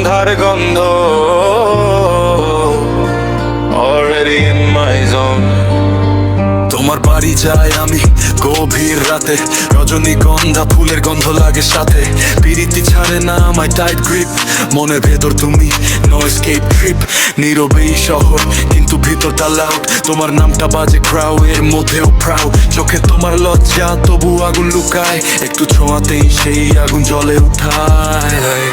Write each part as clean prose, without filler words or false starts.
রজনীগন্ধার গন্ধ already in my zone. তোমার বাড়ি যাই আমি গভীর রাতে, রজনীগন্ধা ফুলের গন্ধ লাগে সাথে। পিরিতি ছাড়ে না আমায় টাইট গ্রিপ, মনের ভেতর তুমি নো এসকেপ ট্রিপ। নীরবেই শহর কিন্তু ভিতরটা লাউড, তোমার নামটা বাজে ক্রাউডের মধ্যেও প্রাউড। চোখে তোমার লজ্জা তবু আগুন লুকায়, একটু ছোঁয়াতেই সেই আগুন জ্বলে উঠায়।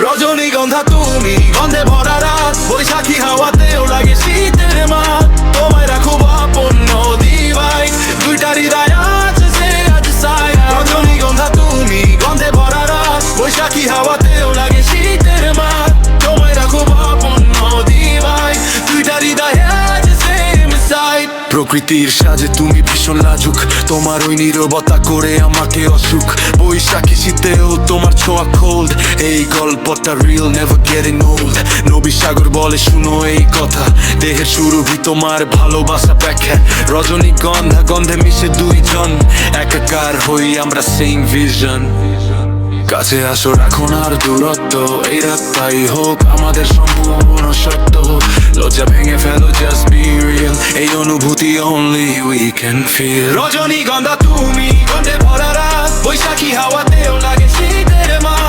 রজনীগন্ধা তুমি, গন্ধে ভরা রাত, বৈশাখী হাওয়াতেও লাগে শীতের মাত। তোমায় রাখো আপন নদী ভাই, দুইটা হৃদয় আছে যে আজ সাই। রজনীগন্ধা তুমি, গন্ধে ভরা রাত, বৈশাখী হাওয়াতেও লাগে শীতের মাত। তোমায় রাখো আপন নদী ভাই, দুইটা হৃদয় আছে সেম সাইড। প্রকৃতির সাজে তুমি ভীষণ লাজুক, তোমার ওই নীরবতা করে আমাকে অসুখ। বৈশাখী শীতেও তোমার ছোঁয়া কোল্ড, এই গল্পটা রিয়েল নেভার গেটিং ওল্ড। নবী সাগর বলে শুনো এই কথা, দেহের সুরভি তোমার ভালোবাসা ব্যাখ্যা। রজনীগন্ধা গন্ধে মিশে দুইজন, একাকার হই আমরা সেম ভিশন। কাছে আসো রাখুন আর দূরত্ব, এই রাতটাই হোক আমাদের সম্পূর্ণ সত্য। লজ্জা ভেঙে ফেলো, জাস্ট বি রিয়েল, এই অনুভূতি only we can feel। রজনীগন্ধা তুমি, গন্ধে ভরা রাত, বৈশাখী হাওয়াতেও লাগে শীতের মাত।